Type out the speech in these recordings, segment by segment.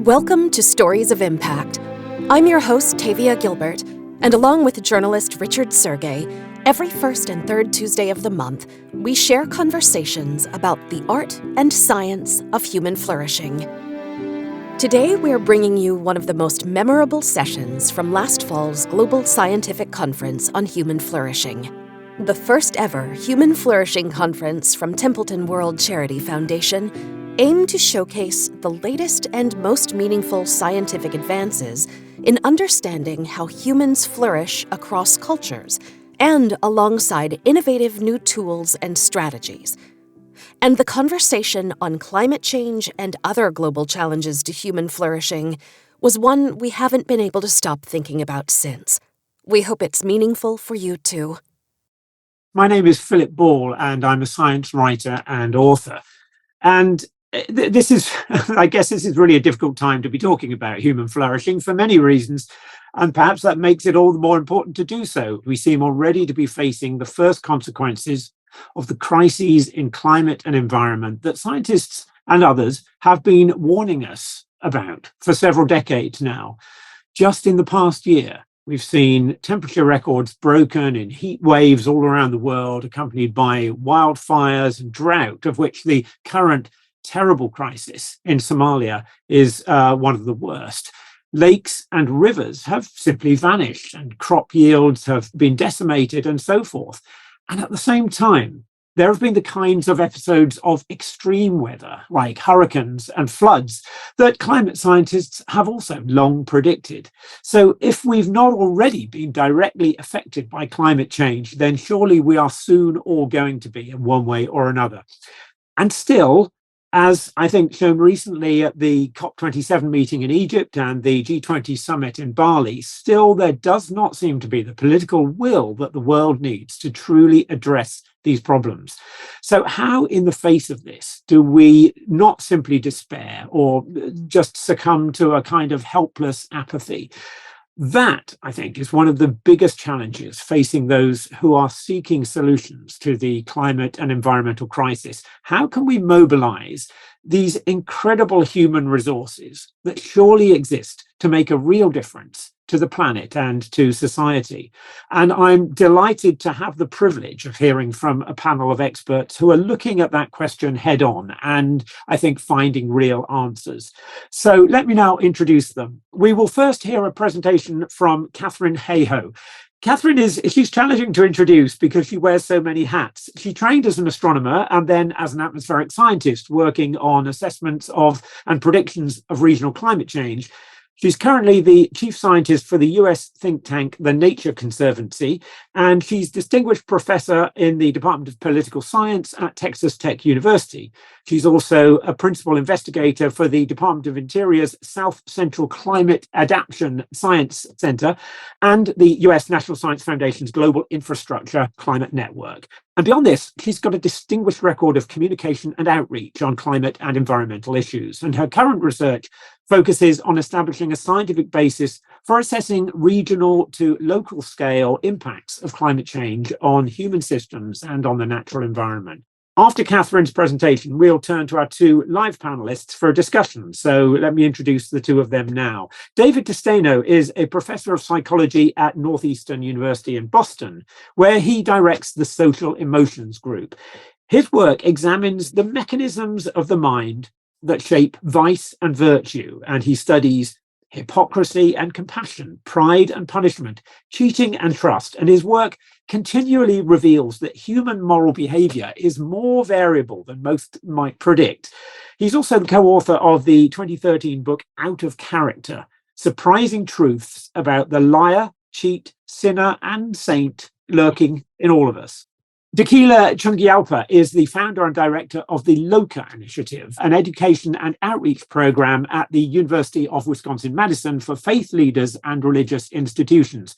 Welcome to Stories of Impact. I'm your host, Tavia Gilbert, and along with journalist Richard Sergey, every first and third Tuesday of the month, we share conversations about the art and science of human flourishing. Today, we're bringing you one of the most memorable sessions from last fall's Global Scientific Conference on Human Flourishing. The first ever Human Flourishing Conference from Templeton World Charity Foundation aimed to showcase the latest and most meaningful scientific advances in understanding how humans flourish across cultures and alongside innovative new tools and strategies. And the conversation on climate change and other global challenges to human flourishing was one we haven't been able to stop thinking about since. We hope it's meaningful for you too. My name is Philip Ball, and I'm a science writer and author. And this is really a difficult time to be talking about human flourishing for many reasons, and perhaps that makes it all the more important to do so. We seem already to be facing the first consequences of the crises in climate and environment that scientists and others have been warning us about for several decades now. Just in the past year, we've seen temperature records broken in heat waves all around the world, accompanied by wildfires and drought, of which the current terrible crisis in Somalia is one of the worst. Lakes and rivers have simply vanished, and crop yields have been decimated, and so forth. And at the same time, there have been the kinds of episodes of extreme weather, like hurricanes and floods, that climate scientists have also long predicted. So if we've not already been directly affected by climate change, then surely we are soon all going to be in one way or another. And still, as I think shown recently at the COP27 meeting in Egypt and the G20 summit in Bali, still there does not seem to be the political will that the world needs to truly address these problems. So how, in the face of this, do we not simply despair or just succumb to a kind of helpless apathy? That, I think, is one of the biggest challenges facing those who are seeking solutions to the climate and environmental crisis. How can we mobilize these incredible human resources that surely exist to make a real difference to the planet and to society? And I'm delighted to have the privilege of hearing from a panel of experts who are looking at that question head on and, I think, finding real answers. So let me now introduce them. We will first hear a presentation from Katharine Hayhoe. Katharine she's challenging to introduce because she wears so many hats. She trained as an astronomer and then as an atmospheric scientist working on assessments of and predictions of regional climate change. She's currently the chief scientist for the US think tank, the Nature Conservancy, and she's distinguished professor in the Department of Political Science at Texas Tech University. She's also a principal investigator for the Department of Interior's South Central Climate Adaptation Science Center and the US National Science Foundation's Global Infrastructure Climate Network. And beyond this, she's got a distinguished record of communication and outreach on climate and environmental issues. And her current research focuses on establishing a scientific basis for assessing regional to local scale impacts of climate change on human systems and on the natural environment. After Katharine's presentation, we'll turn to our two live panelists for a discussion. So let me introduce the two of them now. David DeSteno is a professor of psychology at Northeastern University in Boston, where he directs the Social Emotions Group. His work examines the mechanisms of the mind that shape vice and virtue, and he studies hypocrisy and compassion, pride and punishment, cheating and trust. And his work continually reveals that human moral behavior is more variable than most might predict. He's also the co-author of the 2013 book Out of Character: Surprising Truths About the Liar, Cheat, Sinner and Saint Lurking in All of Us. Dekila Chungyalpa is the founder and director of the LOCA Initiative, an education and outreach program at the University of Wisconsin-Madison for faith leaders and religious institutions.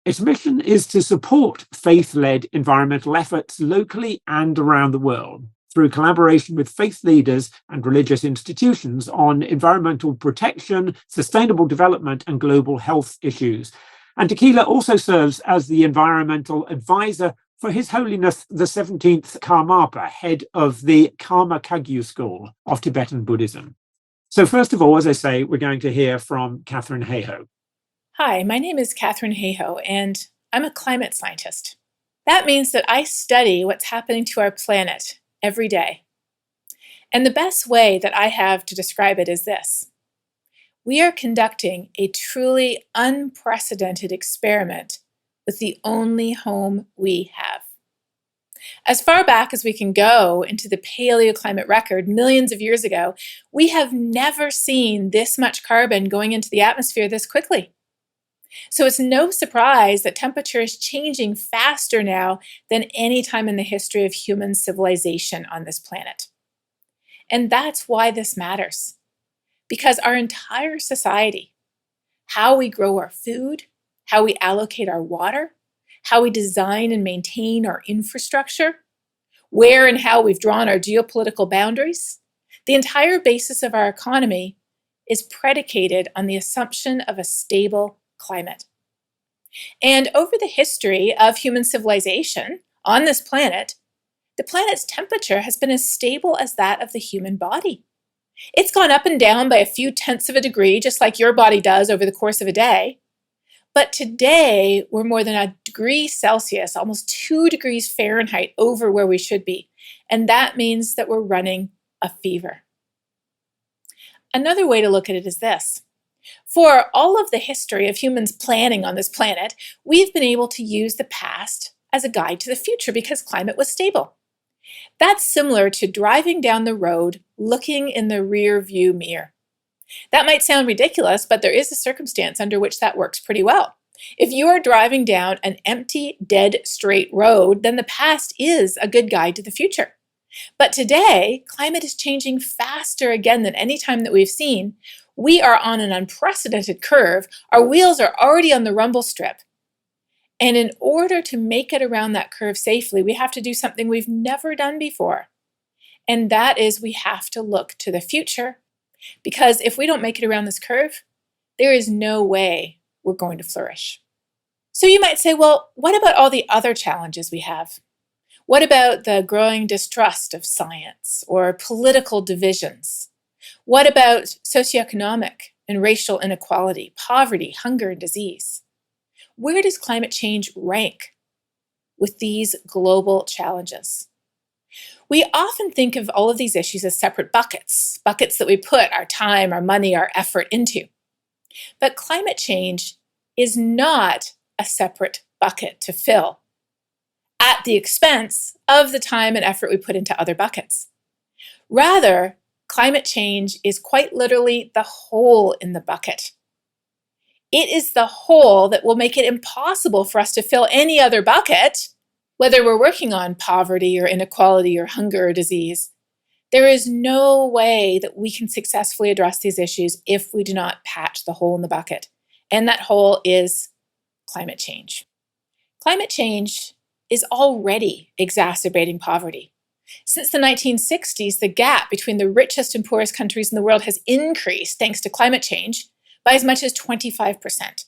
Its mission is to support faith-led environmental efforts locally and around the world through collaboration with faith leaders and religious institutions on environmental protection, sustainable development, and global health issues. And Dekila also serves as the environmental advisor for His Holiness the 17th Karmapa, head of the Karma Kagyu School of Tibetan Buddhism. So first of all, as I say, we're going to hear from Katharine Hayhoe. Hi, my name is Katharine Hayhoe, and I'm a climate scientist. That means that I study what's happening to our planet every day. And the best way that I have to describe it is this. We are conducting a truly unprecedented experiment with the only home we have. As far back as we can go into the paleoclimate record millions of years ago, we have never seen this much carbon going into the atmosphere this quickly. So it's no surprise that temperature is changing faster now than any time in the history of human civilization on this planet. And that's why this matters. Because our entire society, how we grow our food, how we allocate our water, how we design and maintain our infrastructure, where and how we've drawn our geopolitical boundaries, the entire basis of our economy is predicated on the assumption of a stable climate. And over the history of human civilization on this planet, the planet's temperature has been as stable as that of the human body. It's gone up and down by a few tenths of a degree, just like your body does over the course of a day. But today, we're more than a degree Celsius, almost 2 degrees Fahrenheit over where we should be. And that means that we're running a fever. Another way to look at it is this. For all of the history of humans planning on this planet, we've been able to use the past as a guide to the future because climate was stable. That's similar to driving down the road looking in the rear view mirror. That might sound ridiculous, but there is a circumstance under which that works pretty well. If you are driving down an empty, dead, straight road, then the past is a good guide to the future. But today, climate is changing faster again than any time that we've seen. We are on an unprecedented curve. Our wheels are already on the rumble strip. And in order to make it around that curve safely, we have to do something we've never done before. And that is we have to look to the future. Because if we don't make it around this curve, there is no way we're going to flourish. So you might say, well, what about all the other challenges we have? What about the growing distrust of science or political divisions? What about socioeconomic and racial inequality, poverty, hunger, and disease? Where does climate change rank with these global challenges? We often think of all of these issues as separate buckets that we put our time, our money, our effort into. But climate change is not a separate bucket to fill at the expense of the time and effort we put into other buckets. Rather, climate change is quite literally the hole in the bucket. It is the hole that will make it impossible for us to fill any other bucket, whether we're working on poverty or inequality or hunger or disease. There is no way that we can successfully address these issues if we do not patch the hole in the bucket. And that hole is climate change. Climate change is already exacerbating poverty. Since the 1960s, the gap between the richest and poorest countries in the world has increased thanks to climate change by as much as 25%.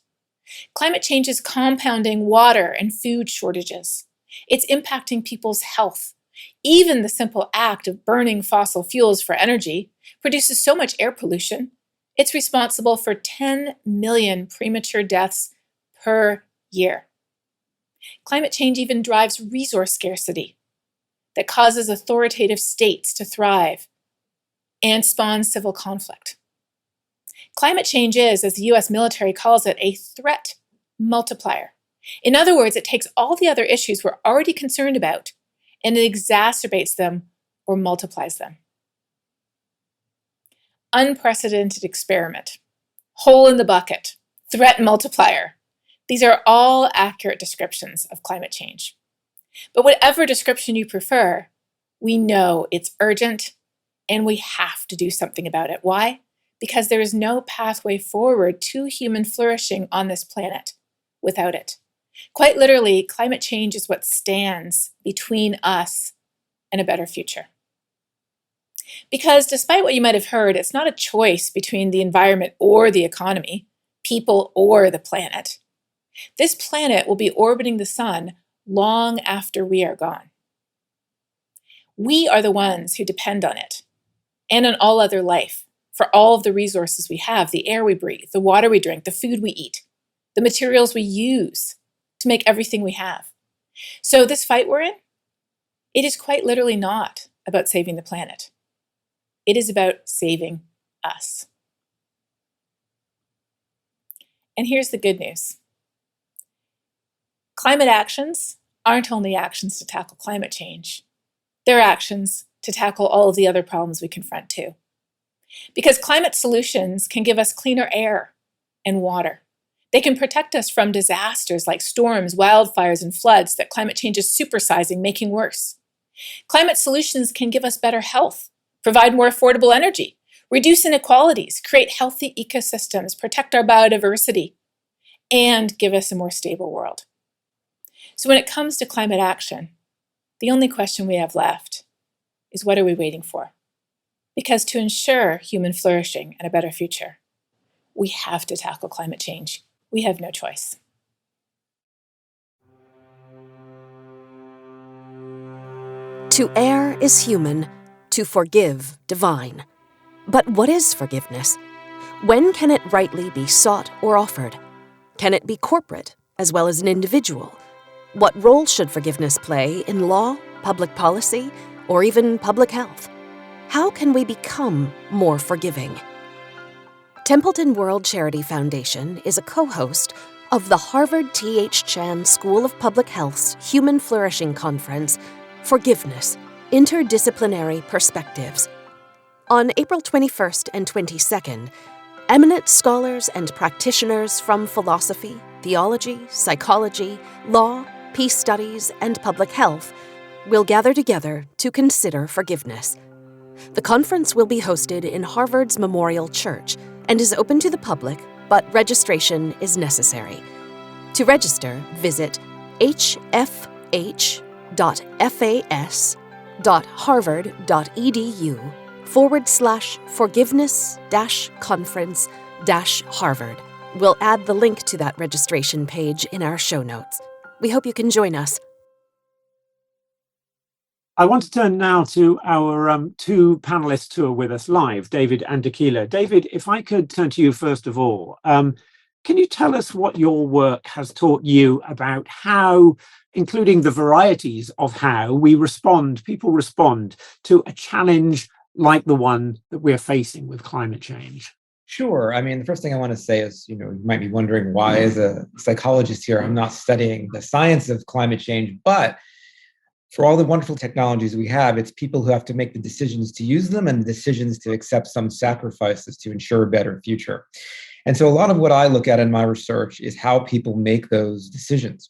Climate change is compounding water and food shortages. It's impacting people's health. Even the simple act of burning fossil fuels for energy produces so much air pollution. It's responsible for 10 million premature deaths per year. Climate change even drives resource scarcity that causes authoritative states to thrive and spawns civil conflict. Climate change is, as the US military calls it, a threat multiplier. In other words, it takes all the other issues we're already concerned about and it exacerbates them or multiplies them. Unprecedented experiment, hole in the bucket, threat multiplier. These are all accurate descriptions of climate change. But whatever description you prefer, we know it's urgent and we have to do something about it. Why? Because there is no pathway forward to human flourishing on this planet without it. Quite literally, climate change is what stands between us and a better future. Because despite what you might have heard, it's not a choice between the environment or the economy, people or the planet. This planet will be orbiting the sun long after we are gone. We are the ones who depend on it and on all other life for all of the resources we have, the air we breathe, the water we drink, the food we eat, the materials we use to make everything we have. So this fight we're in, it is quite literally not about saving the planet. It is about saving us. And here's the good news. Climate actions aren't only actions to tackle climate change. They're actions to tackle all of the other problems we confront too. Because climate solutions can give us cleaner air and water. They can protect us from disasters like storms, wildfires, and floods that climate change is supersizing, making worse. Climate solutions can give us better health, provide more affordable energy, reduce inequalities, create healthy ecosystems, protect our biodiversity, and give us a more stable world. So when it comes to climate action, the only question we have left is, what are we waiting for? Because to ensure human flourishing and a better future, we have to tackle climate change. We have no choice. To err is human, to forgive divine. But what is forgiveness? When can it rightly be sought or offered? Can it be corporate as well as an individual? What role should forgiveness play in law, public policy, or even public health? How can we become more forgiving? Templeton World Charity Foundation is a co-host of the Harvard T.H. Chan School of Public Health's Human Flourishing Conference, Forgiveness, Interdisciplinary Perspectives. On April 21st and 22nd, eminent scholars and practitioners from philosophy, theology, psychology, law, peace studies, and public health will gather together to consider forgiveness. The conference will be hosted in Harvard's Memorial Church and is open to the public, but registration is necessary. To register, visit hfh.fas.harvard.edu/forgiveness-conference-Harvard. We'll add the link to that registration page in our show notes. We hope you can join us. I want to turn now to our two panelists who are with us live, David and Dekila. David, if I could turn to you first of all, can you tell us what your work has taught you about how, including the varieties of how people respond to a challenge like the one that we're facing with climate change? Sure. I mean, the first thing I want to say is, you might be wondering why, as a psychologist here, I'm not studying the science of climate change, but for all the wonderful technologies we have, it's people who have to make the decisions to use them and the decisions to accept some sacrifices to ensure a better future. And so a lot of what I look at in my research is how people make those decisions.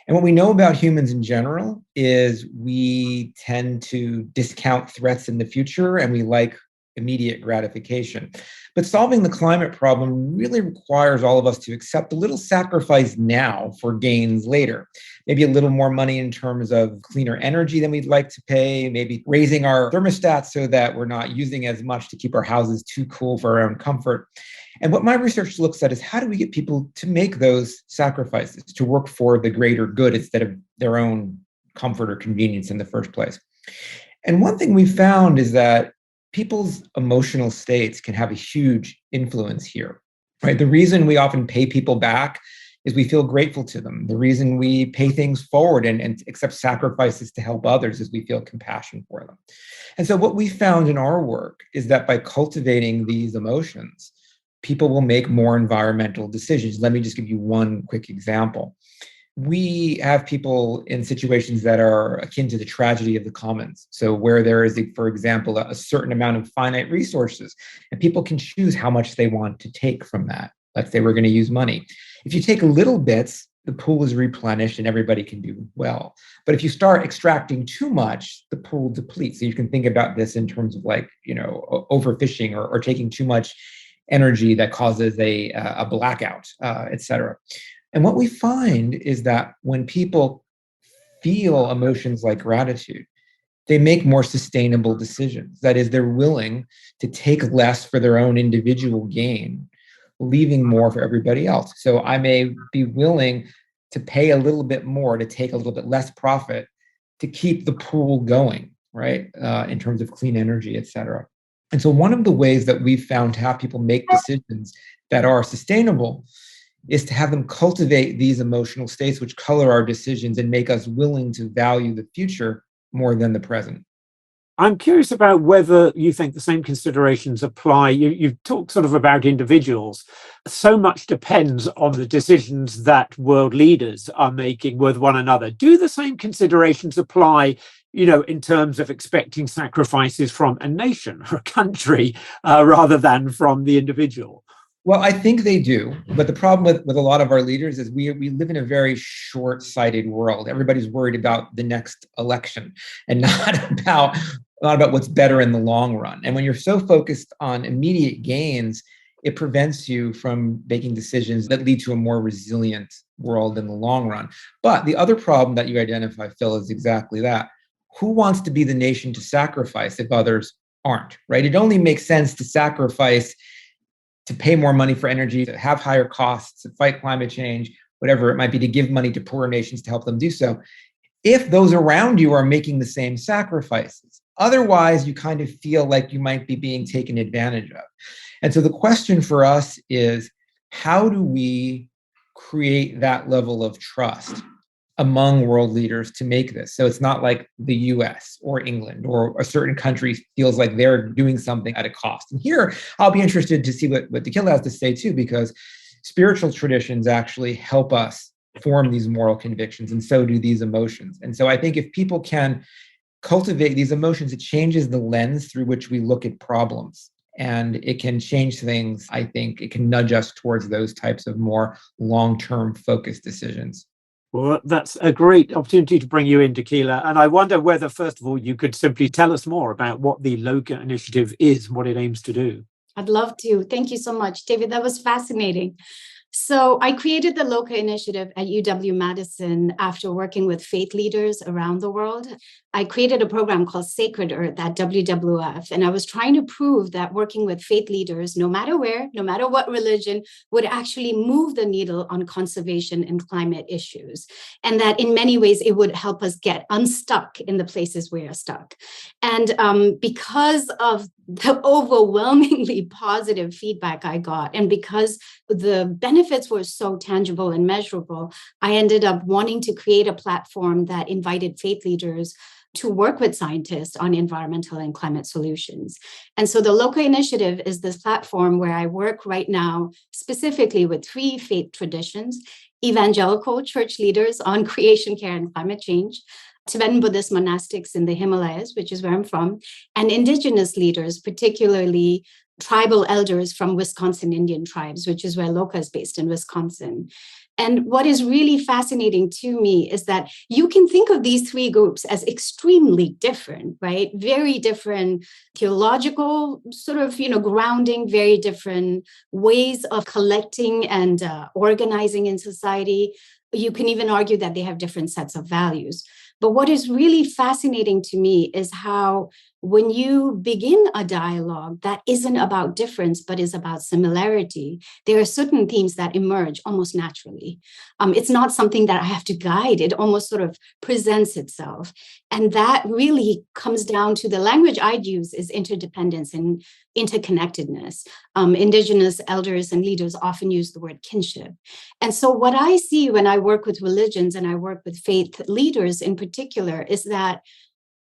And what we know about humans in general is we tend to discount threats in the future and we like immediate gratification. But solving the climate problem really requires all of us to accept a little sacrifice now for gains later. Maybe a little more money in terms of cleaner energy than we'd like to pay, maybe raising our thermostats so that we're not using as much to keep our houses too cool for our own comfort. And what my research looks at is, how do we get people to make those sacrifices, to work for the greater good instead of their own comfort or convenience in the first place? And one thing we found is that people's emotional states can have a huge influence here, right? The reason we often pay people back is we feel grateful to them. The reason we pay things forward and accept sacrifices to help others is we feel compassion for them. And so what we found in our work is that by cultivating these emotions, people will make more environmental decisions. Let me just give you one quick example. We have people in situations that are akin to the tragedy of the commons. So where there is, for example, a certain amount of finite resources, and people can choose how much they want to take from that. Let's say we're going to use money. If you take little bits, the pool is replenished and everybody can do well. But if you start extracting too much, the pool depletes. So you can think about this in terms of overfishing or taking too much energy that causes a blackout, et cetera. And what we find is that when people feel emotions like gratitude, they make more sustainable decisions. That is, they're willing to take less for their own individual gain, leaving more for everybody else. So I may be willing to pay a little bit more to take a little bit less profit to keep the pool going, right? In terms of clean energy, et cetera. And so one of the ways that we've found to have people make decisions that are sustainable is to have them cultivate these emotional states which color our decisions and make us willing to value the future more than the present. I'm curious about whether you think the same considerations apply. You've talked sort of about individuals. So much depends on the decisions that world leaders are making with one another. Do the same considerations apply, in terms of expecting sacrifices from a nation or a country rather than from the individual? Well, I think they do. But the problem with a lot of our leaders is we live in a very short-sighted world. Everybody's worried about the next election and not about what's better in the long run. And when you're so focused on immediate gains, it prevents you from making decisions that lead to a more resilient world in the long run. But the other problem that you identify, Phil, is exactly that. Who wants to be the nation to sacrifice if others aren't, right? It only makes sense to sacrifice to pay more money for energy, to have higher costs, to fight climate change, whatever it might be, to give money to poorer nations to help them do so, if those around you are making the same sacrifices. Otherwise, you kind of feel like you might be being taken advantage of. And so the question for us is, how do we create that level of trust among world leaders to make this? So it's not like the US or England or a certain country feels like they're doing something at a cost. And here, I'll be interested to see what Dekila has to say too, because spiritual traditions actually help us form these moral convictions, and so do these emotions. And so I think if people can cultivate these emotions, it changes the lens through which we look at problems. And it can change things. I think it can nudge us towards those types of more long-term focused decisions. Well, that's a great opportunity to bring you in, Dekila. And I wonder whether, first of all, you could simply tell us more about what the LOCA initiative is, what it aims to do. I'd love to. Thank you so much, David. That was fascinating. So I created the LOCA initiative at UW-Madison after working with faith leaders around the world. I created a program called Sacred Earth at WWF, and I was trying to prove that working with faith leaders, no matter where, no matter what religion, would actually move the needle on conservation and climate issues, and that in many ways it would help us get unstuck in the places we are stuck. And because of the overwhelmingly positive feedback I got, and because the benefits were so tangible and measurable, I ended up wanting to create a platform that invited faith leaders to work with scientists on environmental and climate solutions. And so the LOCA initiative is this platform where I work right now specifically with 3 faith traditions: evangelical church leaders on creation care and climate change, Tibetan Buddhist monastics in the Himalayas, which is where I'm from, and indigenous leaders, particularly tribal elders from Wisconsin Indian tribes, which is where LOCA is based in Wisconsin. And what is really fascinating to me is that you can think of these 3 groups as extremely different, right? Very different theological sort of, grounding, very different ways of collecting and organizing in society. You can even argue that they have different sets of values. But what is really fascinating to me is how when you begin a dialogue that isn't about difference, but is about similarity, there are certain themes that emerge almost naturally. It's not something that I have to guide. It almost sort of presents itself. And that really comes down to the language I'd use is interdependence and interconnectedness. Indigenous elders and leaders often use the word kinship. And so what I see when I work with religions and I work with faith leaders in particular is that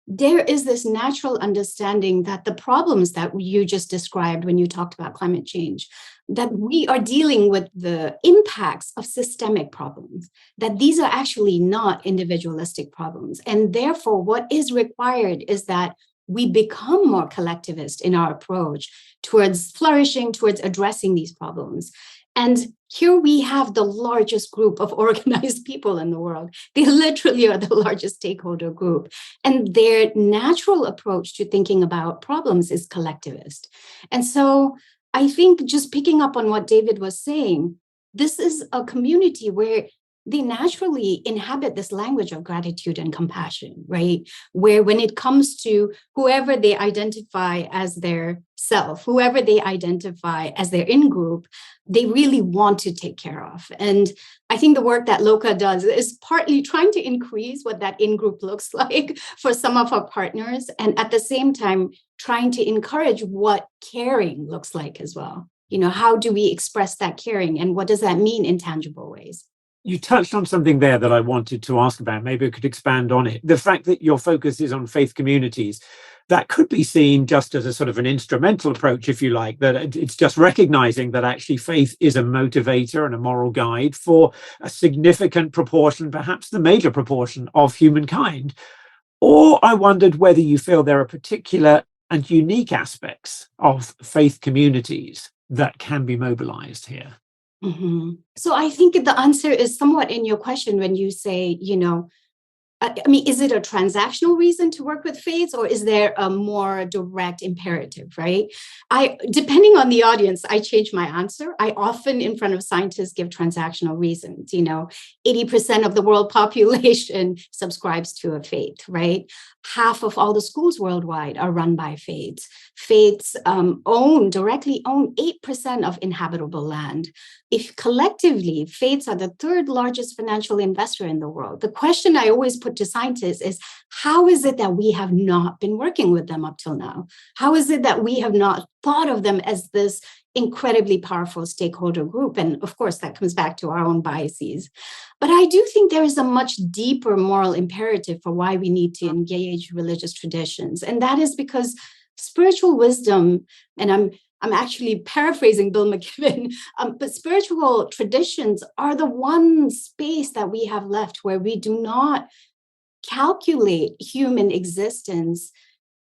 there is this natural understanding that the problems that you just described when you talked about climate change, that we are dealing with the impacts of systemic problems, that these are actually not individualistic problems. And therefore, what is required is that we become more collectivist in our approach towards flourishing, towards addressing these problems. And here we have the largest group of organized people in the world. They literally are the largest stakeholder group. And their natural approach to thinking about problems is collectivist. And so I think just picking up on what David was saying, this is a community where they naturally inhabit this language of gratitude and compassion, right? Where when it comes to whoever they identify as their self, whoever they identify as their in-group, they really want to take care of. And I think the work that LOCA does is partly trying to increase what that in-group looks like for some of our partners, and at the same time, trying to encourage what caring looks like as well. How do we express that caring, and what does that mean in tangible ways? You touched on something there that I wanted to ask about. Maybe I could expand on it. The fact that your focus is on faith communities, that could be seen just as a sort of an instrumental approach, if you like, that it's just recognizing that actually faith is a motivator and a moral guide for a significant proportion, perhaps the major proportion of humankind. Or I wondered whether you feel there are particular and unique aspects of faith communities that can be mobilized here. Mm-hmm. So I think the answer is somewhat in your question when you say, is it a transactional reason to work with faiths, or is there a more direct imperative, right? Depending on the audience, I change my answer. I often, in front of scientists, give transactional reasons. 80% of the world population subscribes to a faith, right? Half of all the schools worldwide are run by faiths. Faiths directly own 8% of inhabitable land. If collectively, faiths are the third largest financial investor in the world, the question I always put to scientists is, how is it that we have not been working with them up till now? How is it that we have not thought of them as this incredibly powerful stakeholder group? And of course, that comes back to our own biases. But I do think there is a much deeper moral imperative for why we need to engage religious traditions. And that is because spiritual wisdom, and I'm actually paraphrasing Bill McKibben, but spiritual traditions are the one space that we have left where we do not calculate human existence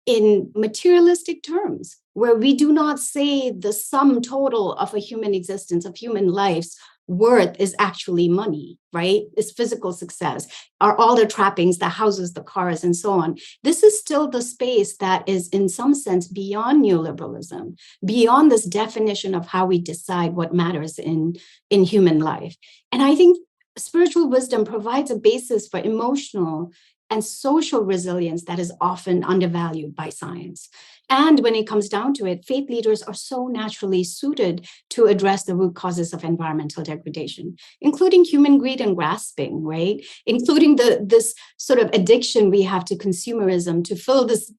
in materialistic terms, where we do not say the sum total of a human existence, of human life's worth is actually money, right? It's physical success, are all the trappings, the houses, the cars, and so on. This is still the space that is in some sense beyond neoliberalism, beyond this definition of how we decide what matters in human life. And I think spiritual wisdom provides a basis for emotional and social resilience that is often undervalued by science. And when it comes down to it, faith leaders are so naturally suited to address the root causes of environmental degradation, including human greed and grasping, right? Including this sort of addiction we have to consumerism to fill this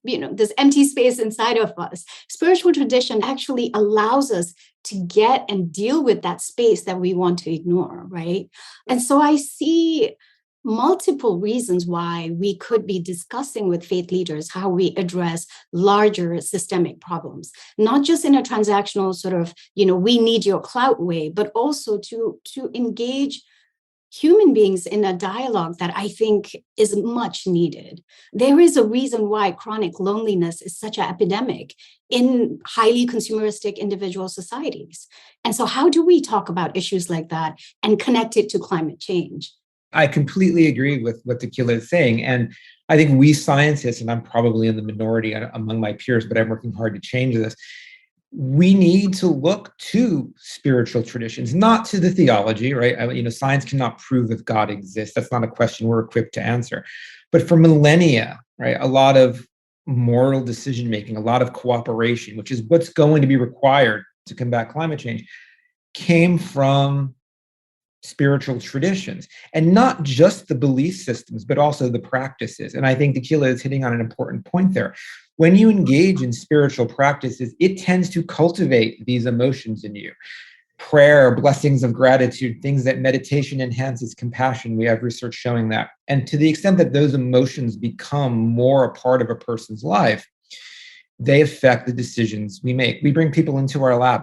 empty space inside of us. Spiritual tradition actually allows us to get and deal with that space that we want to ignore, right? And so I see multiple reasons why we could be discussing with faith leaders how we address larger systemic problems, not just in a transactional sort of, we need your clout way, but also to engage human beings in a dialogue that I think is much needed. There is a reason why chronic loneliness is such an epidemic in highly consumeristic individual societies. And so how do we talk about issues like that and connect it to climate change? I completely agree with what Dekila is saying. And I think we scientists, and I'm probably in the minority among my peers, but I'm working hard to change this. We need to look to spiritual traditions, not to the theology, right? Science cannot prove if God exists. That's not a question we're equipped to answer. But for millennia, right, a lot of moral decision-making, a lot of cooperation, which is what's going to be required to combat climate change, came from spiritual traditions, and not just the belief systems, but also the practices. And I think Dekila is hitting on an important point there. When you engage in spiritual practices, it tends to cultivate these emotions in you. Prayer, blessings of gratitude, things that meditation enhances compassion. We have research showing that. And to the extent that those emotions become more a part of a person's life, they affect the decisions we make. We bring people into our lab,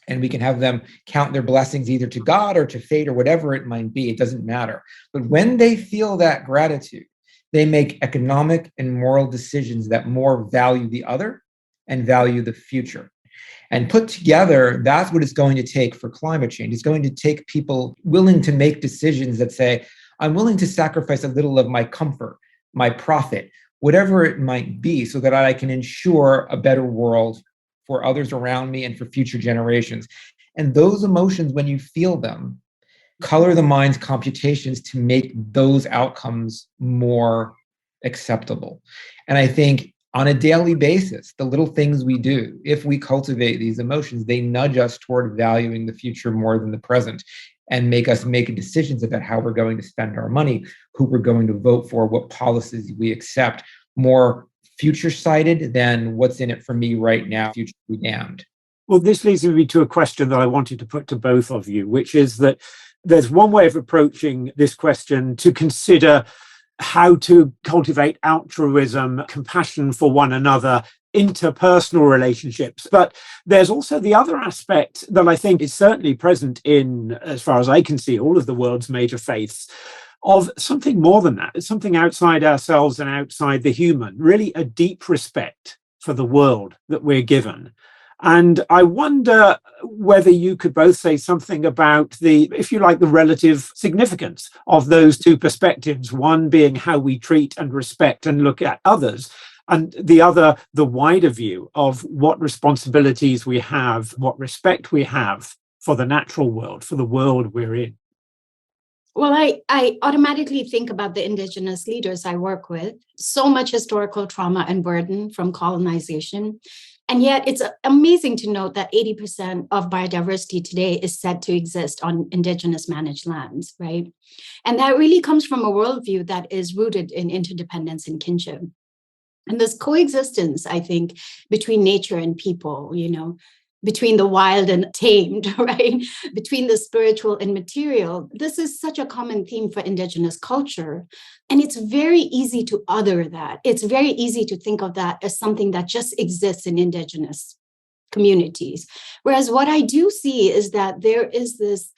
and we can have them count their blessings either to God or to fate or whatever it might be. It doesn't matter. But when they feel that gratitude, they make economic and moral decisions that more value the other and value the future. And put together, that's what it's going to take for climate change. It's going to take people willing to make decisions that say, I'm willing to sacrifice a little of my comfort, my profit, whatever it might be, so that I can ensure a better world for others around me and for future generations. And those emotions, when you feel them, color the mind's computations to make those outcomes more acceptable. And I think on a daily basis, the little things we do, if we cultivate these emotions, they nudge us toward valuing the future more than the present and make us make decisions about how we're going to spend our money, who we're going to vote for, what policies we accept, more future-sighted than what's in it for me right now, future be damned. Well, this leads me to a question that I wanted to put to both of you, which is that there's one way of approaching this question to consider how to cultivate altruism, compassion for one another, interpersonal relationships. But there's also the other aspect that I think is certainly present in, as far as I can see, all of the world's major faiths, of something more than that. It's something outside ourselves and outside the human, really a deep respect for the world that we're given. And I wonder whether you could both say something about the, if you like, the relative significance of those two perspectives, one being how we treat and respect and look at others, and the other, the wider view of what responsibilities we have, what respect we have for the natural world, for the world we're in. Well, I automatically think about the indigenous leaders I work with. So much historical trauma and burden from colonization. And yet it's amazing to note that 80% of biodiversity today is said to exist on indigenous managed lands, right? And that really comes from a worldview that is rooted in interdependence and kinship. And this coexistence, I think, between nature and people, between the wild and tamed, right? Between the spiritual and material. This is such a common theme for indigenous culture. And it's very easy to other that. It's very easy to think of that as something that just exists in indigenous communities. Whereas what I do see is that there is this,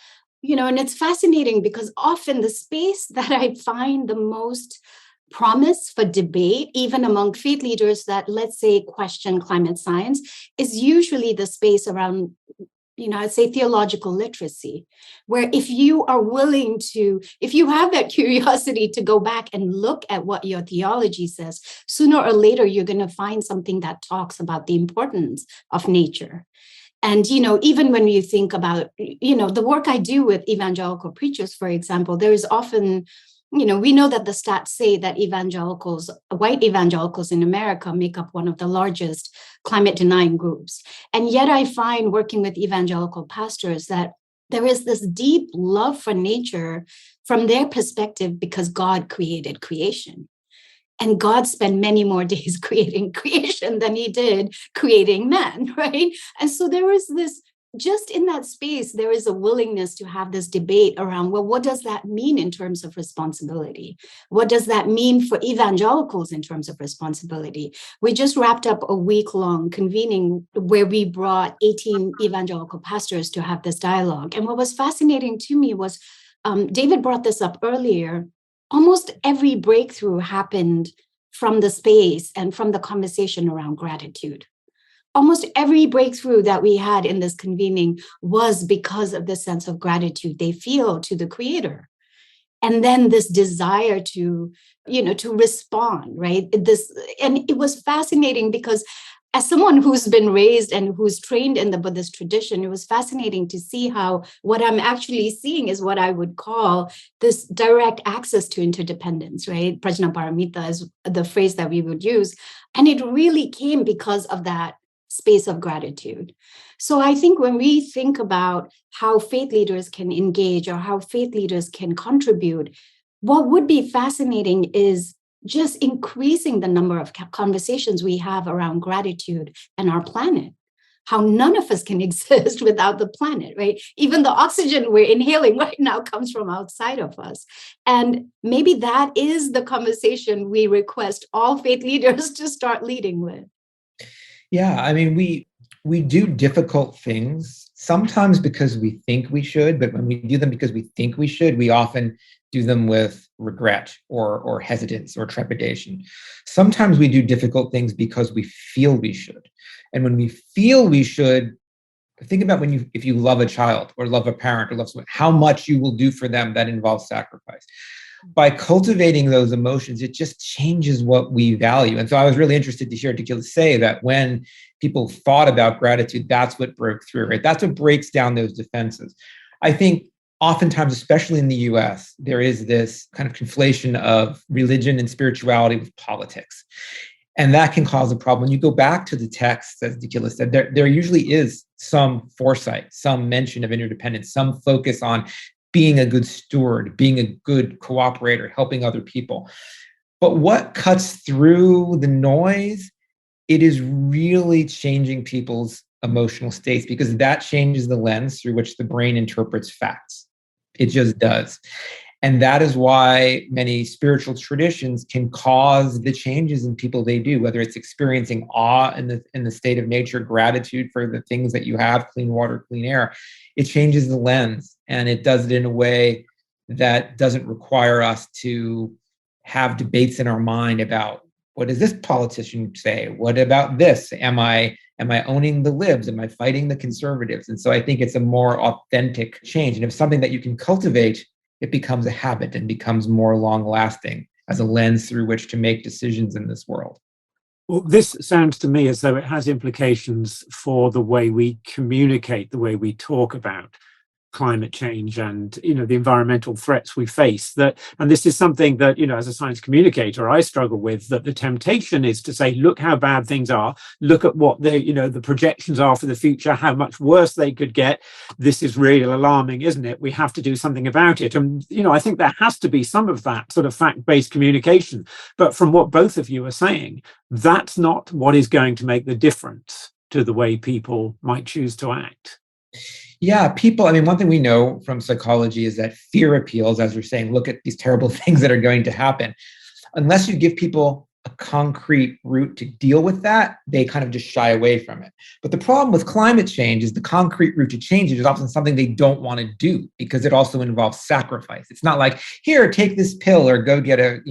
and it's fascinating because often the space that I find the most promise for debate, even among faith leaders that, let's say, question climate science, is usually the space around, I'd say theological literacy, where if you are willing to, if you have that curiosity to go back and look at what your theology says, sooner or later, you're going to find something that talks about the importance of nature. And, even when you think about, the work I do with evangelical preachers, for example, there is often, we know that the stats say that white evangelicals in America make up one of the largest climate denying groups. And yet I find working with evangelical pastors that there is this deep love for nature from their perspective because God created creation. And God spent many more days creating creation than he did creating man, right? And so there is this, just in that space, there is a willingness to have this debate around, well, what does that mean in terms of responsibility? What does that mean for evangelicals in terms of responsibility? We just wrapped up a week-long convening where we brought 18 evangelical pastors to have this dialogue. And what was fascinating to me was, David brought this up earlier, almost every breakthrough happened from the space and from the conversation around gratitude. Almost every breakthrough that we had in this convening was because of the sense of gratitude they feel to the Creator. And then this desire to respond, right? And it was fascinating because as someone who's been raised and who's trained in the Buddhist tradition, it was fascinating to see how what I'm actually seeing is what I would call this direct access to interdependence, right? Prajnaparamita is the phrase that we would use. And it really came because of that space of gratitude. So I think when we think about how faith leaders can engage or how faith leaders can contribute, what would be fascinating is just increasing the number of conversations we have around gratitude and our planet. How none of us can exist without the planet, right? Even the oxygen we're inhaling right now comes from outside of us. And maybe that is the conversation we request all faith leaders to start leading with. Yeah, I mean, we do difficult things, sometimes because we think we should, but when we do them because we think we should, we often do them with regret or hesitance or trepidation. Sometimes we do difficult things because we feel we should. And when we feel we should, think about if you love a child or love a parent or love someone, how much you will do for them that involves sacrifice. By cultivating those emotions, it just changes what we value. And so I was really interested to hear Dekila say that when people thought about gratitude, that's what broke through, right? That's what breaks down those defenses. I think oftentimes, especially in the US, there is this kind of conflation of religion and spirituality with politics. And that can cause a problem. When you go back to the text, as Dekila said, there usually is some foresight, some mention of interdependence, some focus on being a good steward, being a good cooperator, helping other people. But what cuts through the noise, it is really changing people's emotional states, because that changes the lens through which the brain interprets facts. It just does. And that is why many spiritual traditions can cause the changes in people they do, whether it's experiencing awe in the state of nature, gratitude for the things that you have, clean water, clean air. It changes the lens, and it does it in a way that doesn't require us to have debates in our mind about, what does this politician say? What about this? Am I owning the libs? Am I fighting the conservatives? And so I think it's a more authentic change. And if something that you can cultivate, it becomes a habit and becomes more long-lasting as a lens through which to make decisions in this world. Well, this sounds to me as though it has implications for the way we communicate, the way we talk about climate change and, the environmental threats we face. And this is something that, as a science communicator, I struggle with, that the temptation is to say, look how bad things are, look at what the projections are for the future, how much worse they could get. This is really alarming, isn't it? We have to do something about it. And, I think there has to be some of that sort of fact-based communication. But from what both of you are saying, that's not what is going to make the difference to the way people might choose to act. Yeah, one thing we know from psychology is that fear appeals, as we're saying, look at these terrible things that are going to happen. Unless you give people a concrete route to deal with that, they kind of just shy away from it. But the problem with climate change is the concrete route to change it is often something they don't want to do, because it also involves sacrifice. It's not like, here, take this pill or go get a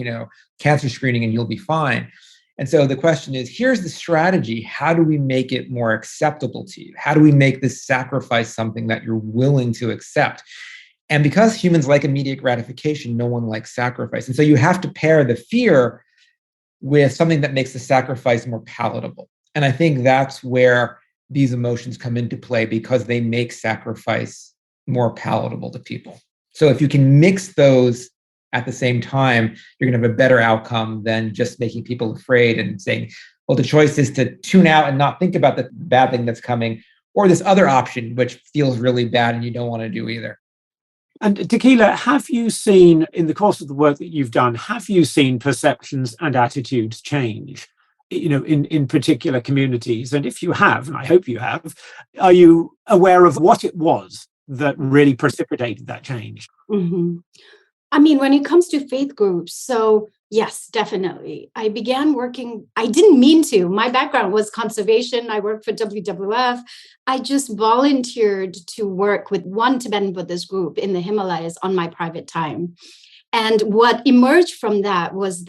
cancer screening and you'll be fine. And so the question is, here's the strategy. How do we make it more acceptable to you? How do we make this sacrifice something that you're willing to accept? And because humans like immediate gratification, no one likes sacrifice. And so you have to pair the fear with something that makes the sacrifice more palatable. And I think that's where these emotions come into play, because they make sacrifice more palatable to people. So if you can mix those at the same time, you're going to have a better outcome than just making people afraid and saying, well, the choice is to tune out and not think about the bad thing that's coming, or this other option, which feels really bad and you don't want to do either. And Dekila, have you seen, in the course of the work that you've done, have you seen perceptions and attitudes change, in particular communities? And if you have, and I hope you have, are you aware of what it was that really precipitated that change? Mm-hmm. When it comes to faith groups, so yes, definitely. I began working, I didn't mean to. My background was conservation. I worked for WWF. I just volunteered to work with one Tibetan Buddhist group in the Himalayas on my private time. And what emerged from that was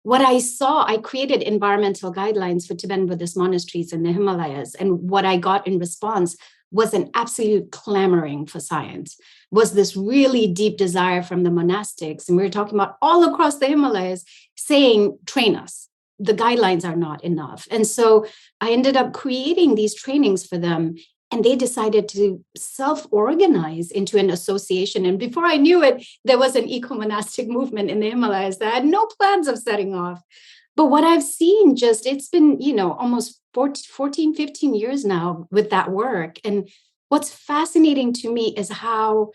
what I saw, I created environmental guidelines for Tibetan Buddhist monasteries in the Himalayas. And what I got in response was an absolute clamoring for science, was this really deep desire from the monastics. And we were talking about all across the Himalayas saying, train us. The guidelines are not enough. And so I ended up creating these trainings for them. And they decided to self-organize into an association. And before I knew it, there was an eco-monastic movement in the Himalayas that had no plans of setting off. But what I've seen, it's been, almost 14, 15 years now with that work. And what's fascinating to me is how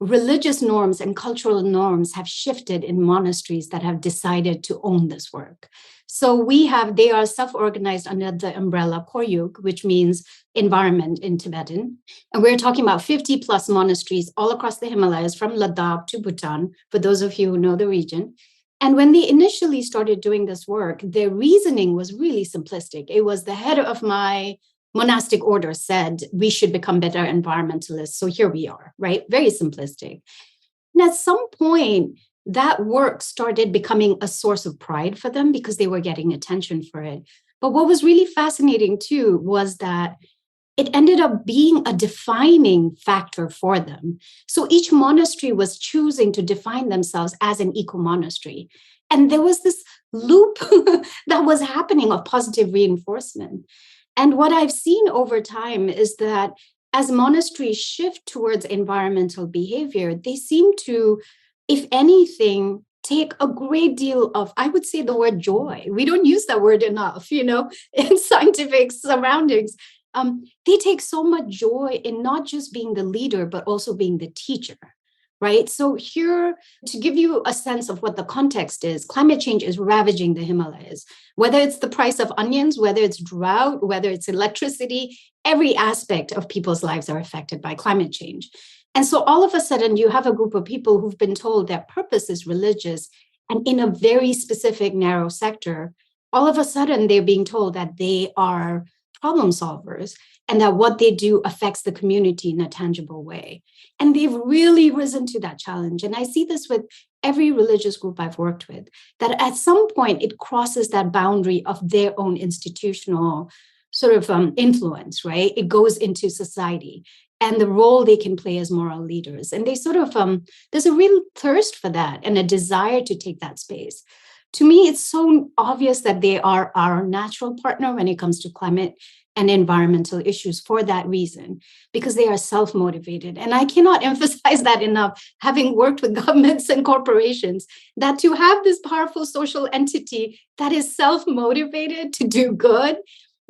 religious norms and cultural norms have shifted in monasteries that have decided to own this work. So they are self-organized under the umbrella Koryuk, which means environment in Tibetan. And we're talking about 50 plus monasteries all across the Himalayas, from Ladakh to Bhutan, for those of you who know the region. And when they initially started doing this work, their reasoning was really simplistic. It was, the head of my monastic order said we should become better environmentalists. So here we are, right? Very simplistic. And at some point, that work started becoming a source of pride for them because they were getting attention for it. But what was really fascinating too was that it ended up being a defining factor for them. So each monastery was choosing to define themselves as an eco-monastery. And there was this loop that was happening of positive reinforcement. And what I've seen over time is that as monasteries shift towards environmental behavior, they seem to, if anything, take a great deal of, I would say the word joy. We don't use that word enough, in scientific surroundings. They take so much joy in not just being the leader, but also being the teacher, right? So here, to give you a sense of what the context is, climate change is ravaging the Himalayas. Whether it's the price of onions, whether it's drought, whether it's electricity, every aspect of people's lives are affected by climate change. And so all of a sudden, you have a group of people who've been told their purpose is religious, and in a very specific, narrow sector, all of a sudden, they're being told that they are problem solvers and that what they do affects the community in a tangible way. And they've really risen to that challenge. And I see this with every religious group I've worked with, that at some point, it crosses that boundary of their own institutional sort of influence, right? It goes into society and the role they can play as moral leaders. And they sort of, there's a real thirst for that and a desire to take that space. To me, it's so obvious that they are our natural partner when it comes to climate and environmental issues for that reason, because they are self-motivated. And I cannot emphasize that enough, having worked with governments and corporations, that to have this powerful social entity that is self-motivated to do good,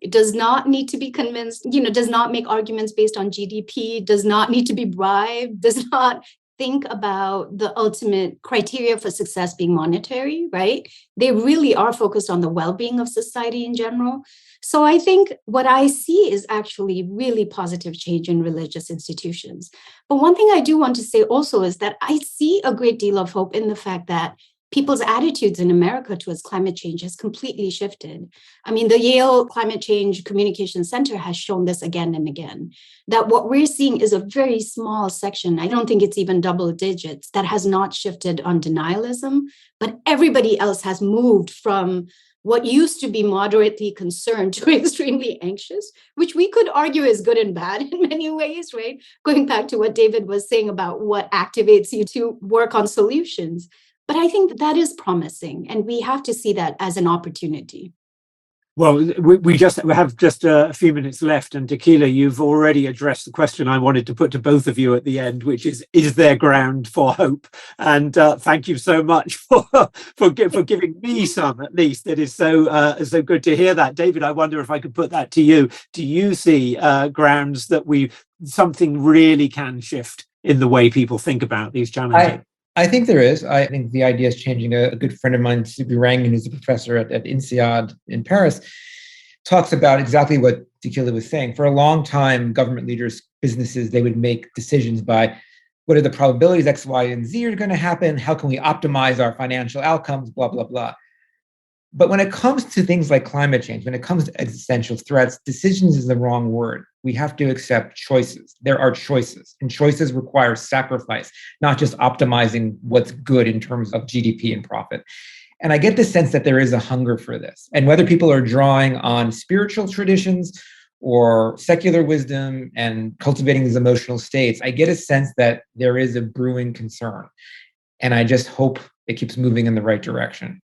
it does not need to be convinced, does not make arguments based on GDP, does not need to be bribed, does not think about the ultimate criteria for success being monetary, right? They really are focused on the well-being of society in general. So I think what I see is actually really positive change in religious institutions. But one thing I do want to say also is that I see a great deal of hope in the fact that people's attitudes in America towards climate change has completely shifted. I mean, the Yale Climate Change Communication Center has shown this again and again, that what we're seeing is a very small section. I don't think it's even double digits that has not shifted on denialism, but everybody else has moved from what used to be moderately concerned to extremely anxious, which we could argue is good and bad in many ways, right? Going back to what David was saying about what activates you to work on solutions. But I think that is promising, and we have to see that as an opportunity. Well, we have just a few minutes left, and Dekila, you've already addressed the question I wanted to put to both of you at the end, which is there ground for hope? And thank you so much for giving me some, at least. It is so good to hear that. David, I wonder if I could put that to you. Do you see grounds that something really can shift in the way people think about these challenges? I think there is. I think the idea is changing. A good friend of mine, Subi Rangan, who's a professor at INSEAD in Paris, talks about exactly what Dekila was saying. For a long time, government leaders, businesses, they would make decisions by what are the probabilities X, Y, and Z are going to happen? How can we optimize our financial outcomes? Blah, blah, blah. But when it comes to things like climate change, when it comes to existential threats, decisions is the wrong word. We have to accept choices. There are choices, and choices require sacrifice, not just optimizing what's good in terms of GDP and profit. And I get the sense that there is a hunger for this. And whether people are drawing on spiritual traditions or secular wisdom and cultivating these emotional states, I get a sense that there is a brewing concern. And I just hope it keeps moving in the right direction.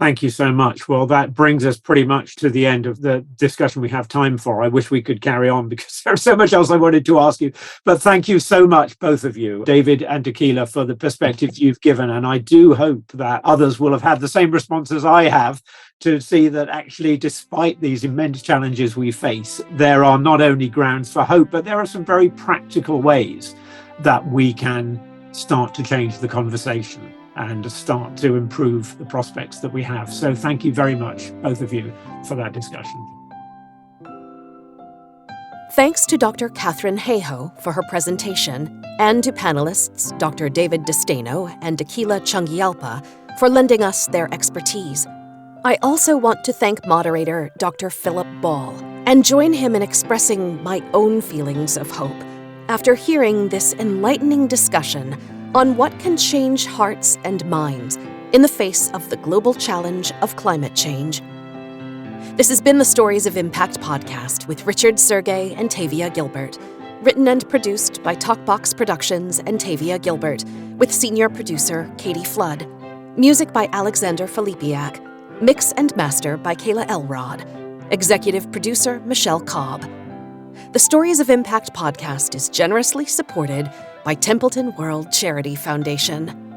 Thank you so much. Well, that brings us pretty much to the end of the discussion we have time for. I wish we could carry on because there's so much else I wanted to ask you. But thank you so much, both of you, David and Dekila, for the perspectives you've given. And I do hope that others will have had the same response as I have to see that actually, despite these immense challenges we face, there are not only grounds for hope, but there are some very practical ways that we can start to change the conversation and start to improve the prospects that we have. So thank you very much, both of you, for that discussion. Thanks to Dr. Katharine Hayhoe for her presentation, and to panelists Dr. David DeSteno and Dekila Chungyalpa for lending us their expertise. I also want to thank moderator Dr. Philip Ball and join him in expressing my own feelings of hope after hearing this enlightening discussion on what can change hearts and minds in the face of the global challenge of climate change. This has been the Stories of Impact podcast with Richard Sergey and Tavia Gilbert, written and produced by Talkbox Productions and Tavia Gilbert, with senior producer Katie Flood. Music by Alexander Filipiak. Mix and master by Kayla Elrod. Executive producer Michelle Cobb. The Stories of Impact podcast is generously supported by Templeton World Charity Foundation.